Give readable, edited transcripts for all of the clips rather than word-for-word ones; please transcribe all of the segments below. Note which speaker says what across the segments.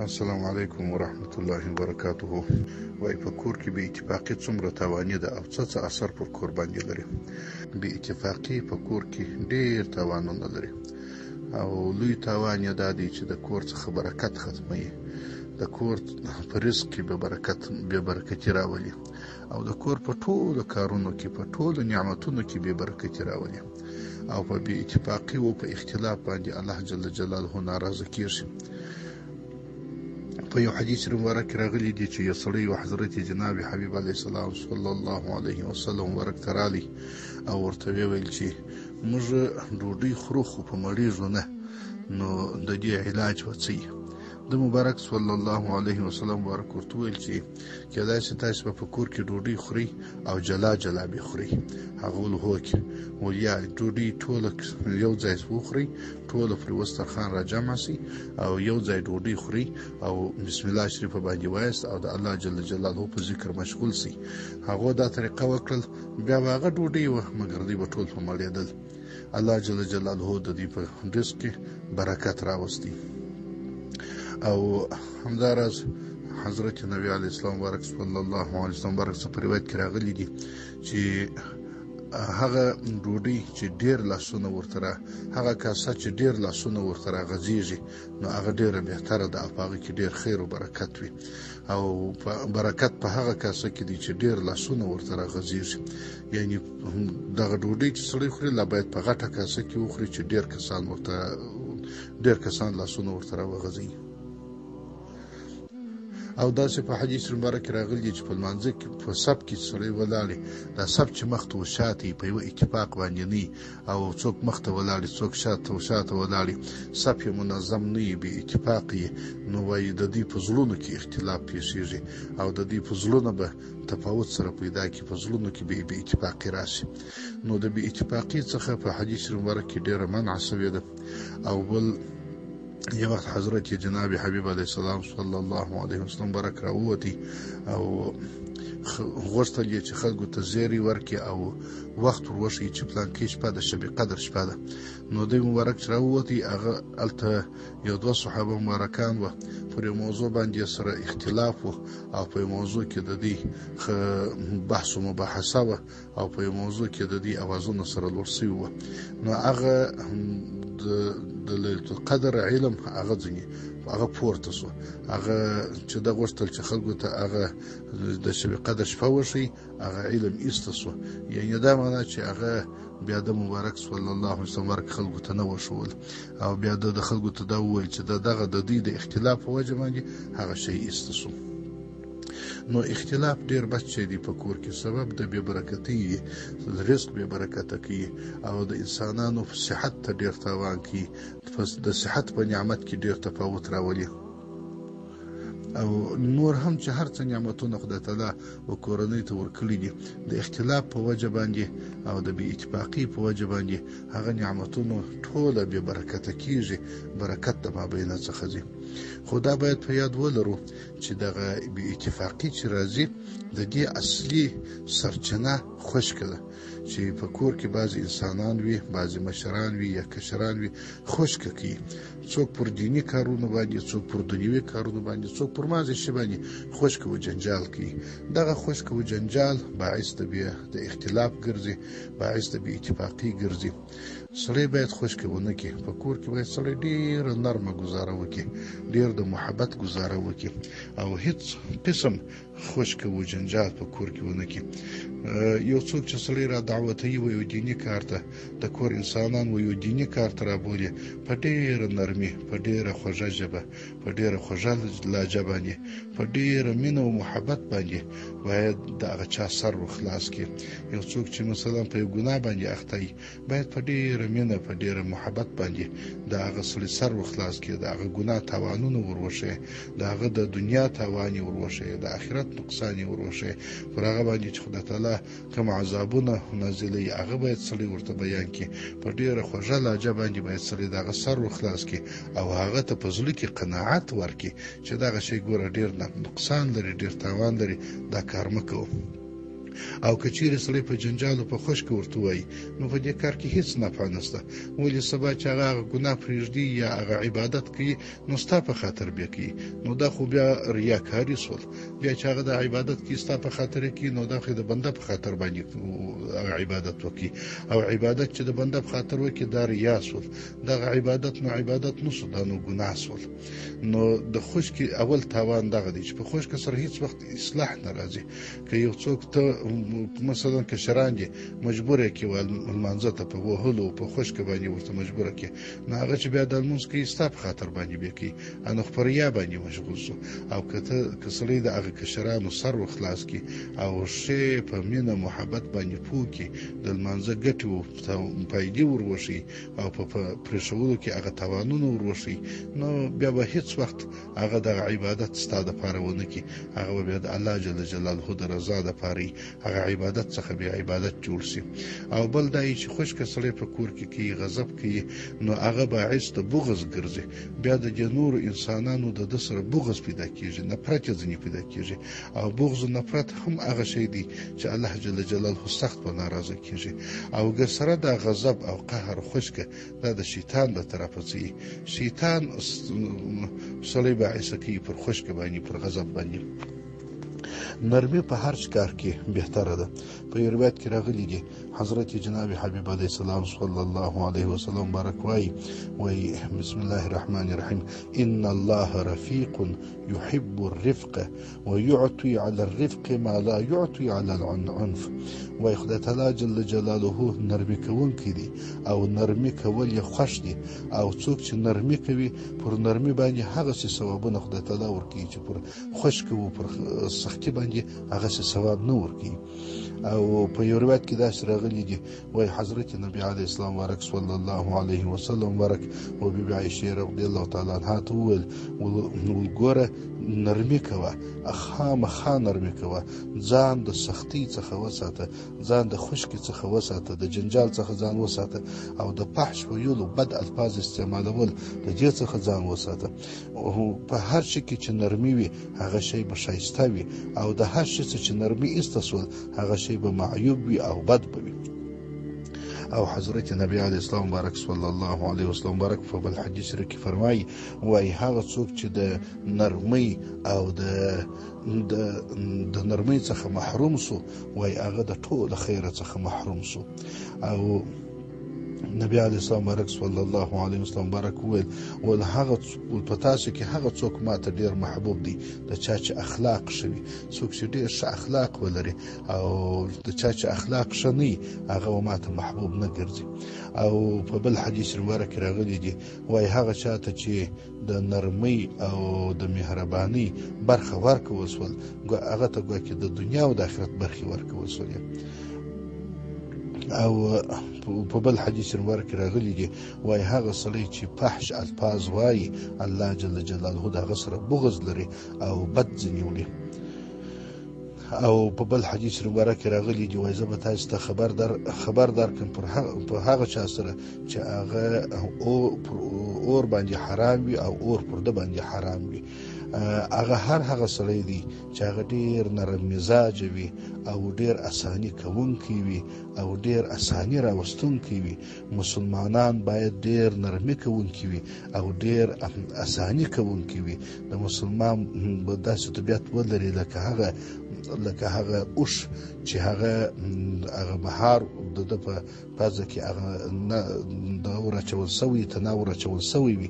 Speaker 1: السلام علیکم ورحمت الله وبرکاته. وای په کور کې بې اتفاقي څومره تاواني ده او څه اثر پر کور باندې لري. بې اتفاقي په کور کې ډېر تاوانونه لري او لوی تاوان یې دا دی چې د کور څخه برکت ختموي. د کور په رزق کې بې برکتي راولي او د کور په ټولو کارونو کې په ټولو نعمتونو کې بې برکتي راولي او په بې اتفاقي او په اختلاف باندې الله جل جلاله ناراضه کیږي. په یو حدیث مبارک راغلی دی چې یو سړی او حضرت جناب حبیب علیه السلام صلی الله علیه وسلم ورک ترالی او ورته ویل چې موږ ډوډۍ خورو خو په مړیږو نه، نو د دې علاج وڅی. د مبارک صلی الله علیه وسلم ورک ورته ویل چې کله چې تاسو په کور کې ډوډۍ خوري او جلا جلا به خوري، هغه ول هوک ولیا ډوډۍ ټول یو ځای وخوري، ټول پر وسترخان را جمع سي او یو ځای ډوډۍ خوري او بسم الله شریف باندې وایست او د الله جل جلاله په ذکر مشغول سي. هغه دا طریقه وکړل، بیا هغه ډوډۍ و مګر دی په ټول په مړېدل. الله جل جلاله د دې په رزق کې برکت راوستي. او همداراز حضرت نبی علیه السلام مبارک صلی الله علیه وسلم مبارک څخه په روایت کې راغلی دي چې هغه ډوډۍ چې ډېر لاسونه ورته هغه کاسه چې ډېر لاسونه ورته راغځېږي نو هغه ډېره بهتره ده او په هغه کې ډېر خیر او برکت وي. او برکت په هغه کاسه کې دی چې ډېر لاسونه ورته راغځېږي، یعنی دغه ډوډۍ چې سړی خوري لا باید په غټه کاسه کې وخوري چې ډېر کسان لاسونه ورته راوغځوي. او داسې په حدیث مبارک راغلی دی چې په لمانځه کې په سب کې سړی ولاړی، دا سب چې مخته وشاتې په یو اتفاق باندې نه او څوک مخته ولاړی څوک شاته ولاړی، سب یې منظم نه وي، بې اتفاق یې، نو وایي د دې په زړونو کې اختلاف پیښیږي او د دې په زړونو به تفاوت سره پیدا کی، په زړونو کې بې اتفاقي راشي. نو د بې اتفاقي څخه په حدیث مبارک کې ډېره منع شوې ده. او بل یو وخت حضرت جناب حبیب علیه السلام صلی الله علیه وسلم برک راووتی او غوښتل یې چې خلکو ته زیری ورکړي او وخت وروښیي چې پلانکې شپه د شب قدر شپه ده. نو دوی مبارک چې راووتی هغه هلته یو دوه صحابه مبارکان وه، پر یو موضوع باندې سره اختلاف و او په یو موضوع کې د دې بحث و مباحثه وه او په یو موضوع کې د دې اوازونه سره لوړ سوي وه. نو هغه د لیلة القدر علم هغه پورته سو، هغه چې د غوښتل چې خلکو ته هغه د شب قدر شپه وښیي، هغه علم ایسته سو. یعنی دا معنا چې هغه بیا د مبارک صلی الله علیه وسلم خلکو ته نه وښول او بیا د خلکو ته دا وویل چې دغه د دوی د اختلاف په وجه باندې هغه شی ایسته سو. نو اختلاف ډیر بد شی دی په کور کې، سبب د بې برکتۍ، رزق بې برکته کوي او د انسانانو صحت ته ډیر تاوان کوي، د صحت په نعمت کې ډیر تفاوت راولي. او نور هم چې هر څه نعمتونه خدای تعالی و کورنۍ ته ورکړي دي، د اختلاف په وجه باندې او د بې اتفاقۍ په وجه باندې هغه نعمتونه ټوله بې برکته کیږي، برکت د مابینه څخه ځي. خو دا باید په یاد ولرو چې دغه بې اتفاقي چې راځي د دې اصلي سرچینه خشکه ده، چې په کور کې بعضې انسانان وي، بعضې مشران وي یا کشران وي، خشکه کوي، څوک پر دیني کارونو باندې، څوک پر دنیوي کارونو باندې، څوک پر بعضې شي باندې خشکه و جنجال کوي. دغه خشکه و جنجال باعث د اختلاف ګرځي، باعث د بې اتفاقي ګرځي. سړی باید خشکه ونه کړي، په کور کې باید سړی ډېره نرمه ګزاره وکړي، ډېر د محبت ګزاره وکړي او هیڅ قسم خشکه و جنجال په کور کې ونه کړي. یو څوک چې سړی را دعوتوي و یو دیني کار ته، د کور انسانان و یو دیني کار ته رابولي، په ډېره نرمي، په ډېره خوږه ژبه، په ډېره خوږه لهجه باندې، په ډېره مینه او محبت باندې باید د هغه چا سر وخلاص کړي. یو څوک چې مثلا په یو ګناه باندې اخته وي، باید په ډېره مینه، په ډېره محبت باندې د هغه سړي سر وخلاص کړي، د هغه ګناه تاوانونه وروښیي، د هغه د دنیا تاوان یې وروښیي، د آخرت نقصان یې وروښیي. پر هغه باندې چې خدای تعالی کوم عذابونه نازلوي هغه باید سړی ورته بیان کړي، په ډېره خوږه لهجه باندې باید سړی د هغه سر وخلاص کړي او هغه ته په زړه کې قناعت ورکړي چې دغه شی ګوره ډېر نقصان لري، ډېر تاوان لري، دا کار مه کوه. او که چیرې سړی په جنجال او په خشک ورته وایي نو په دې کار کې هیڅ نفع نشته. ولې سبا چې هغه ګناه پرېږدي یا هغه عبادت کوي نو ستا په خاطر بیا کوي، نو دا خو بیا ریاکاري سول. بیا چې هغه د عبادت کوي ستا په خاطر کوي نو دا خو د بنده په خاطر باندې هغه عبادت وکړي، او عبادت چې د بنده په خاطر وکړي دا ریا سول. دغه عبادت نو عبادت نشو، دا نو ګناه سول. نو د خشک اول تاوان دغه دی چې په خشک سره هیڅ وخت اصلاح نه راځي. که یو څوک ته مثلا کشران دي مجبور کی لمانځه ته په وهلو په خشک باندې ورته مجبور کی، نو هغه چې بیا د لمونځ کوي ستا په خاطر باندې بیا کوي، انو خو پر ریا باندې مشغول سو. او که سړی د هغه کشرانو سر وخلاص کی او شی په مینه محبت باندې پوکي د لمانځه ګټې او فایدې وروشي او په پرېښودلو کې هغه تاوانونه وروشي، نو بیا به هیڅ وخت هغه د عبادت ستا دپاره ونه کړي، هغه به بیا د الله جل جلاله د رضا دپاره هغه عبادت څخه بیا عبادت جوړ شي. او بل دا چې خشکه سړی په کور کې کوي غضب کوي نو هغه باعث د بغض ګرځي، بیا د نورو انسانانو د ده سره بغض پیدا کېږي، نفرت یې ځینې پیدا کېږي. او بغض و نفرت هم هغه شی دی چې الله جل جلاله سخت په ناراضه کېږي. او که سره د غضب او قهر خشکه دا د شیطان له طرفه ځي، شیطان سړی باعث کوي پر خشکه باندې پر غضب باندې. نرمي په هر کار کې بهتره ده. په یو روایت کې راغلی دی حضرت جناب حبیب علیه السلام صلی الله علیه وسلم بارک وای بسم الله الرحمن الرحیم ان الله رفیق يحب الرفق ويعطي على الرفق ما لا يعطي على العنف. وای خدای تعالی جل جلاله نرمي کوونکی دی او نرمي کول یې خوښ دی، او څوک چې نرمي کوي پر نرمي باندې هغه څه ثوابونه خدای تعالی ورکوي چې پر خشک او پر سختي باندې هغه څه ثواب نه ورکوي. او په یو روایت کې داسې راغلی دی وای حضرت نبی علیه السلام بارک صلی الله علیه وسلم بارک او بیبي عایشه رضی الله تعالی عنها ته وویل ګوره نرمي کوه، خامخا نرمي کوه، ځان د سختۍ څخه وساته، ځان د خشکې څخه وساته، د جنجال څخه ځان وساته، او د فحش ویلو بد الفاظ استعمالول د دې څخه ځان وساته. په هر شي کې چې نرمي وي هغه شی به ښایسته وي، او د هر شي چې نرمي ایسته سول هغه شی به معیوب وي او بد به وي. او حضرت نبی علیه السلام بارک صلی الله علیه وسلم بارک په بل حدیث کې فرمایي وای هغه څوک چې د نرمۍ او د نرمۍ څخه محروم سو وای هغه د ټول خیر څخه محروم سو. او نبی علیه السلام بارک صلی الله علیه وسلم بارک ول هغه په تاسو کې هغه څوک ماته ډیر محبوب دی د چا چې اخلاق شوي، څوک چې ډیر ښه اخلاق ولري، او د چا چې اخلاق ښه نه وي هغه ماته محبوب نه ګرځي. او په بل حدیث مبارک راغلی دی وای هغه چاته چې د نرمۍ او د مهربانۍ برخه ورکول سول هغه ته ګویا کې د دنیا او د آخرت برخې ورکول سول. او په بل حدیث مبارک راغلی دی وای هغه سړی چې فحش الفاظ وایي الله جل جلاله د هغه سره بغض لري او بد ځینې وړي. او په بل حدیث مبارک راغلی دی وای زه به تاسو ته خبر درکړم په هغه چا سره چې هغه اور باندې حرام وي او اور پر ده باندې حرام وي. هغه هغه سړی دی چې هغه ډیر نرم مزاج وي او ډیر اسانی کوونکی وي او ډیر اسانی راوستونکی وي. مسلمانان باید ډیر نرمي کوونکی وي او ډیر اسانی کوونکی وي. د مسلمان به داسې طبیعت ولري لکه هغه اوښ چې هغه مهار د په پازه کې هغه د ورچول سوی تناور چول سوی وي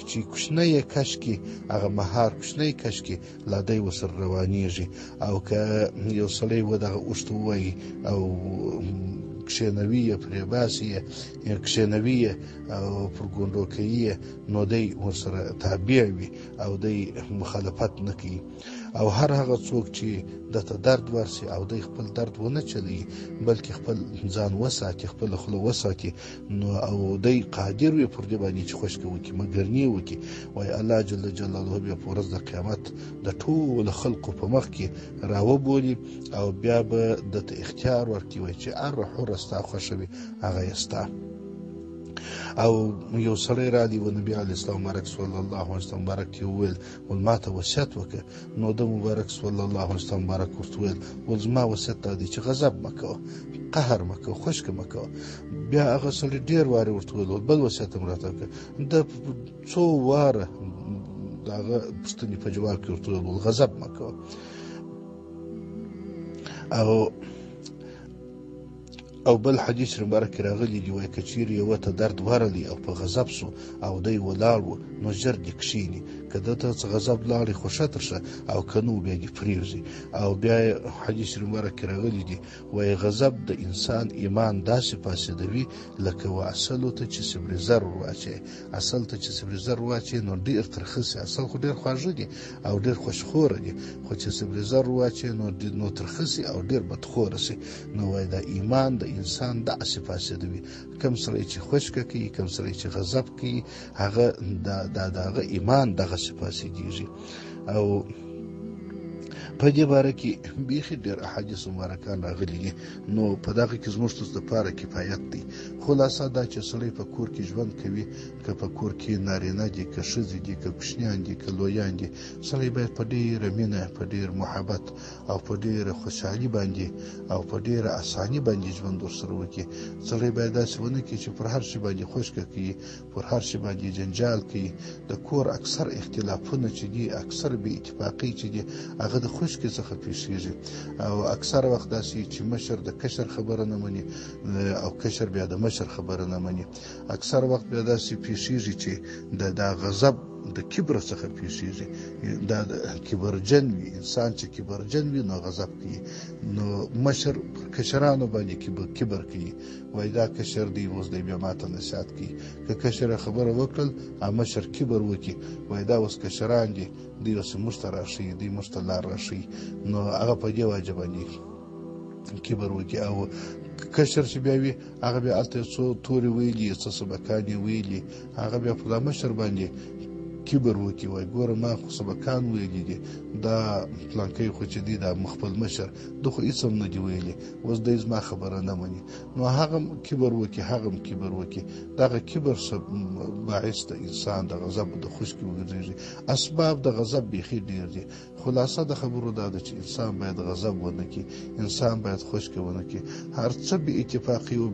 Speaker 1: چې کوشنۍ کشکي هغه مهار کوشنۍ کشکي لادی وسر روانيږي. او که یو سړی و دغه اوښ وای او کښېنوي پرې باسي کښېنوي او پر ګونډو کوي نو دی ورسره تابع وي او دی مخالفت نه کوي. او هغه څوک چې دته درد ورسي او دی خپل درد ونه چلی بلکې خپل ځان وساتي، خپل خوله وساتي، نو او دی قادر وي پر دې باندې چې خشک وکړي مګرني وکړي وای الله جل جلاله بیا په ورځ د قیامت د ټول خلقو په مخ کې راوبولي او بیا به دته اختیار ورکړي وای چې هر حر استا خوشوي هغه استا. او یو سړی رالی و نبی علیه السلام مبارک صلی الله علیه وسلم مبارک یې وویل ول ما ته وصیت وکړه. نو د مبارک صلی الله علیه وسلم مبارک ورته وویل ول زما وصیت دا دی چې غضب مه کوه، قهر مه کوه، خشکه مه کوه. بیا هغه سړي ډېر وارې ورته وویل بل وصیت هم راته وکړه. د څو واره د هغه پوښتنې په جواب کې ورته وویل غضب مه کوه. او بل حدیث مبارک راغلی دی وایي که چیرې یوه ته درد ورغلی او په غضب سو او دی ولاړ و نو ژر دې کښېني، که ده ته څه غضب لاړې خو ښه شه او که نه بیا دې پرېږدي. او بیا حدیث مبارک راغلی دی وایي غضب د انسان ایمان داسې فاسدوي لکه اصلو ته چې سبري زر واچوي. اصل ته چې سبري زر واچوي نو ډېر ترخه سي. اصل خو ډېر خواږه دي او ډېر خوشخوره دي، خو چې سبري زر واچوي نو ترخه سي او ډېر بدخوره سي. نو وایي دا ایمان د انسان داسې فاسدوي. کم سړی چې خشکه کوي، کم سړی چې غضب کوي، هغه د هغه ایمان دغسې فاسدېږي. او په دې باره کې بیخي ډېر احادیث مبارکان راغلي دي. نو په دغه کې زموږ ستاسو دپاره کفایت دی. خلاصه دا چې سړی په کور کې ژوند کوي، که په کور کې نارینه دي، که ښځې دي، که کوچنیان دي، که لویان دي، سړی باید په ډېره مینه، په ډېر محبت او په ډېره خوشحالي باندې او په ډېره اساني باندې ژوند ورسره وکړي. سړی باید داسې ونه کړي چې پر هر شي باندې خشکه کوي، پر هر شي باندې جنجال کوي. د کور اکثر اختلافونه چې دي، اکثر بې اتفاقۍ چې دي، هغه د خشکې څخه پیښیږي. او اکثر وخت داسې چې مشر د کشر خبره نه مني او کشر بیا د مشر خبره نه مني. اکثر وخت بیا داسې پیښیږي چې د غضب د کبر څخه پیښیږي. دا کبرجن وي انسان، چې کبرجن وي نو غضب کوي. نو مشر کشرانو باندې کبر کوي، وایي دا کشر دی اوس دی بیا ماته نصیحت کوي. که کشر خبره وکړل او مشر کبر وکړي، وایي دا اوس کشران دي، دوی اوس موږ ته راښیي، دوی موږ ته لار راښیي. نو هغه په دې وجه باندې کبر وکړي. او کشر چې بیا وي هغه بیا هلته څو تورې ویلي، څه سبقان یې ویلي، هغه بیا په دا مشر باندې کبر وکړي، وایي ګوره ما خو سبقان ویلي دي، دا پلانکی خو چې دی دا خپل مشر ده خو هېڅ هم نه دي ویلي، اوس دی زما خبره نه مني. نو هغه هم کبر وکړي، هغه هم کبر وکړي. دغه کبر باعث د انسان د غضب د خشکې وګرځېږي. اسباب د غضب بیخي ډېر دي. خلاصه د خبرو دا ده چې انسان باید غضب ونه کړي، انسان باید خشکه ونه کړي. هر څه بې اتفاقي او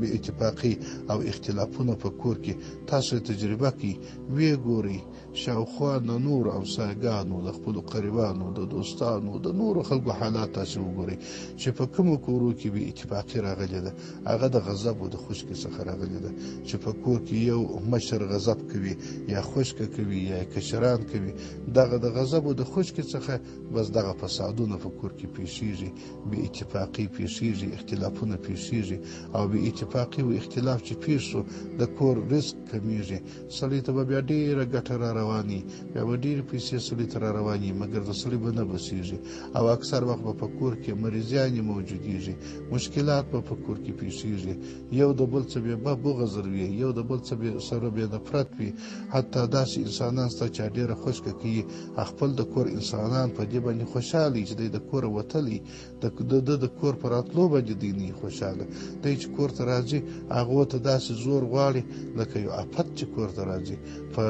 Speaker 1: بې اتفاقي او اختلافونه په کور کې تاسو تجربه کړئ، ویې ګورئ شاوخوا د نورو همسایګانو، د خپلو قریبانو، د دوستانو، د نورو خلکو حالات تاسې وګورئ چې په کومو کورو کې بې اتفاقي راغلې ده، هغه د غضب او د خشکې څخه راغلې ده. چې په کور کې یو مشر غضب کوي یا خشکه کوي یا کشران کوي، دغه د غضب او د خشکې څخه بس دغه فسادونه په کور کې پیښیږي، بې اتفاقي پیښیږي، اختلافونه پیښیږي. او بې اتفاقي او اختلاف چې پیښ شو، د کور رزق کمیږي. سړی ته به بیا ډېره ګټه را رواني، بیا به ډېرې پیسې سړي ته را رواني، مګر د سړي به نه بسیږي. او اکثر وخت به په کور کې مریضیانې موجودېږي، مشکلات به په کور کې پیښیږي. یو د بل څه بیا بغض وي، یو د بل څه سره بیا نفرت وي. حتی داسې انسانان شته چې ډېره خشکه کوي، خپل د کور انسانان په دې باندې خوشحاله چې دی د کوره وتلی، د کور په راتلو باندې دی نه خوشحاله. دی چې کور ته راځي هغو ته داسې زور غواړي لکه یو افت چې کور ته راځي. په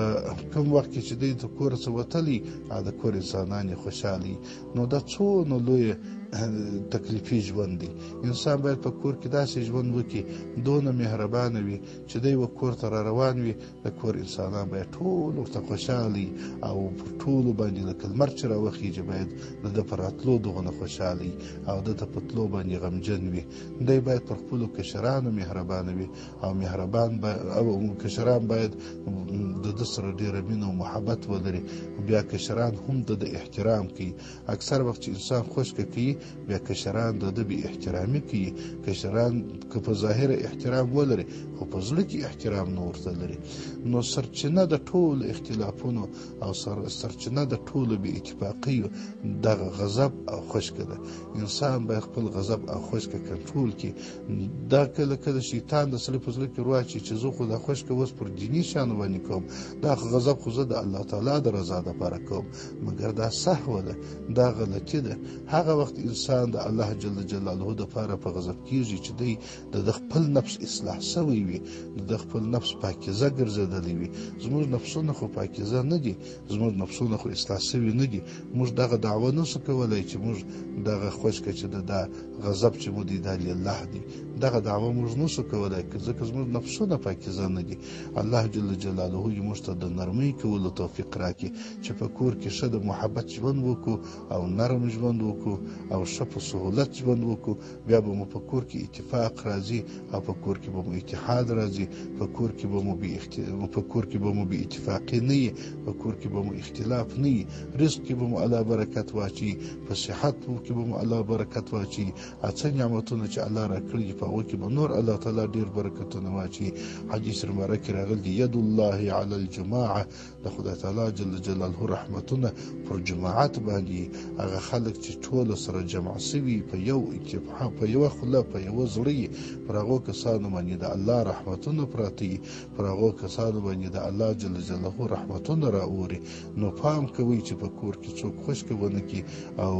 Speaker 1: کوم وخت کې چې دی د کور څخه وتلی، د کور انسانان یې خوشحاله. نو دا څونه لویه تکلیفي ژوند دی. انسان باید په کور کې داسې ژوند وکړي، دونه مهربانه وي چې دی و کور ته را روان وي، د کور انسانان باید ټول ورته خوشحاله او پر ټولو باندې لکه لمر چې راوخیږي باید د ده په راتلو دغونه خوشحاله او د ده په تلو باندې غمجن وي. دی باید پر خپلو کشرانو مهربانه وي او کشران باید د ده سره ډېره مینه او محبت ولري. بیا کشران هم د ده احترام کوي. اکثر وخت چې انسان خشکه کوي، بیا کشران د ده بې احترامي کوي. کشران که په ظاهره احترام ولري، خو په زړه کې احترام نه ورته لري. نو سرچینه د ټولو اختلافونو او سرچینه د ټولو بې اتفاقیو دغه غضب او خشکه ده. انسان باید خپل غضب او خشکه کنټرول کړي. دا کله کله شیطان د سړي په زړه کې واچي چې زه خو دا خشکه اوس پر دیني شیانو باندې کوم، دا غضب خو زه د الله تعالی د رضا دپاره کوم، مګر دا سهوه ده، دا غلطي ده. هغه وخت انسان د الله جل جلاله د پاره په غضب کیږي چې دی د خپل نفس اصلاح شوی وي، د خپل نفس پاکیزه ګرځېدلی وي. زموږ نفسونه خو پاکیزه نه دي، زموږ نفسونه خو اصلاح شوي نه دي. موږ دغه دعوه نشو کولی چې موږ دغه خوشکه چې د غضب چې مو دی دا لله دی، دغه دعوه موږ نشو کولی ځکه زموږ نفسونه پاکیزه نه دي. الله جل جلاله موږ ته د نرمۍ کولو توفیق راکړي چې په کور کې ښه د محبت ژوند وکړو او نرم ژوند وکړو او ښه په سهولت ژوند وکړو. بیا به مو په کور کې اتفاق راځي او په کور کې به مو اتحاد راځي، په کور کې به مو بې اتفاقي نه وي، په کور کې به مو اختلاف نه وي، رزق کې به مو الله برکت واچي، په صحت کې به مو الله برکت واچي، څه نعمتونه چې الله راکړي په هغو کې به نور الله تعالی ډېر برکتونه واچي. حدیث مبارک کې راغلی دی ید الله علی الجماعه، د خدای تعالی جل جلاله رحمتونه پر جماعت باندې هغه خلک چې ټول سره جمع شوي په یو اتفاق، په یوه خوله، په یوه زړه، پر هغو کسانو باندې د الله رحمتونه پراته وي، پر هغو کسانو باندې د الله جل جلاله رحمتونه رااوري. نو پام کوئ چې په کور کې څوک خشکه ونه کړي او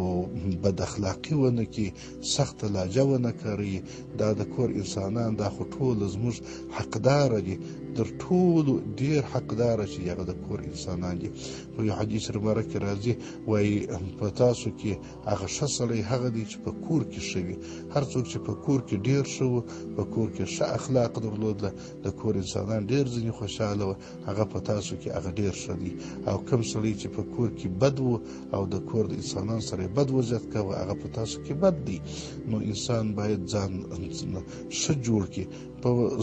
Speaker 1: بد اخلاقي ونه کړي، سخته لهجه ونه کاروي. دا د کور انسانان دا خو ټول زموږ حقداره دي، در ټولو ډېر حقداره چې هغه د کور انسانان دي. په یو حدیث مبارک کې راځي وایي په تاسو کې هغه ښه سړی هغه دی چې په کور کې ښه وي. هر څوک چې په کور کې ډېر ښه و، په کور کې ښه اخلاق درلودله، د کور انسانان ډېر ځینې خوشحاله و، هغه په تاسو کې هغه ډېر ښه دی. او کوم سړی چې په کور کې بد و او د کور د انسانان سره بد وضعیت کوه، هغه په تاسو کې بد دی. نو انسان باید ځان ښه جوړ کړي.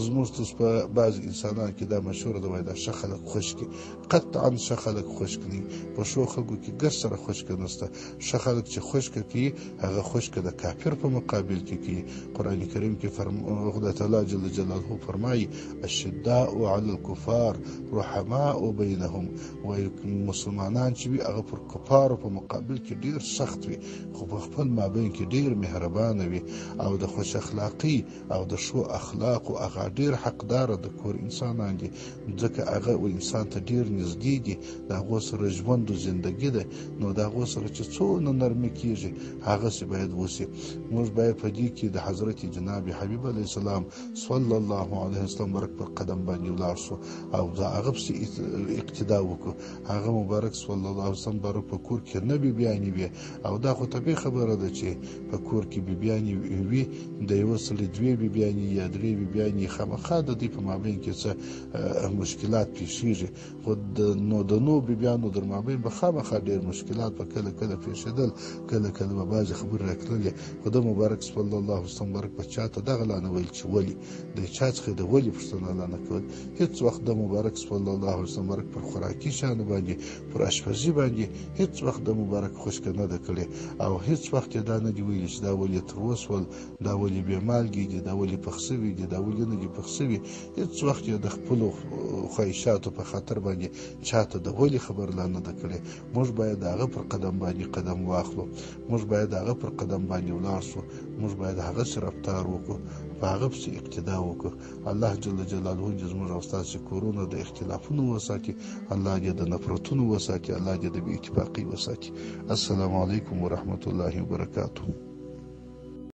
Speaker 1: زموږ په بعض انسانان کې دا مشهوره ده وایي دا ښه خلک خوشکي، قطعا ښه خلک خوشکه نه وي. په ښو خلکو کې ګر سره خوشکه نشته. ښه خلک چې خوشکه کوي هغه خوشکه د کافر په مقابل کې کوي. قرآن کریم کې خدای تعالی جل جلاله فرمایي الشداء علی الکفار رحماء بینهم، وایي مسلمانان چې وي هغه پر کفارو په مقابل کې ډېر سخت وي، خو په خپل مابین کې ډېر مهربانه وي. او د خوش اخلاقي او د ښو اخلاقو هغه ډېر حقداره د کور انسانان دي، ځکه هغه انسان ته ډېر نږدې دي، د هغو سره ژوند و زندګي ده. نو د هغو سره چې څونه نرمي کېږي هغسې باید وشي. موږ باید په دې کې د حضرت جناب حبیب علیه السلام صلی الله علیه وسلم مبارک پر قدم باندې ولاړ شو او د هغه پسې اقتدا وکړو. هغه مبارک صلی الله علیه وسلم مبارک په کور کې نه بیبیانې وي، او دا خو طبیعي خبره ده چې په کور کې بیبیانې وي، د یوه سړي دوې بیبیانې یا درې بیبیانې خامخا د دوی په مابین کې څه مشکلات پیښیږي. خو نو د نو بیبیانو در مابین به خامخا ډېر مشکلات به کله کله پیښېدل، کله کله به بعضې خبرې راکړلې. خو د مبارک صلی الله علیه وسلم مبارک په چا ته دغه لا نه ویل چې ولې، د چا څخه د ولې پوښتنه لا نه کول. هېڅ وخت د مبارک صلی الله علیه وسلم مبارک پر خوراکي شیانو باندې، پر اشپزي باندې هېڅ وخت د مبارک خوشکه نه ده کړې، او هېڅ وخت یې دا نه دي ویلي چې دا ولې تروه شول، دا ولې بې مالګې دي، دا ولې پخ شوي دي، دا ولې نه دي پخ شوي. هېڅ وخت یې د خپلو خواهشاتو په خاطر باندې چاته د ولې خبر لا نه ده کړې. موږ باید د هغه پر قدم باندې قدم واخلو، موږ باید د هغه پر قدم باندې ولاړ شو، موږ باید هغسې رفتار وکړو، په هغه پسې اقتدا وکړو. الله جل جلاله دې زموږ او ستاسې کورونه د اختلافونو وساتي، الله دې د نفرتونو وساتي، الله دې د بې اتفاقۍ وساتي. السلام علیکم ورحمة الله وبرکاته.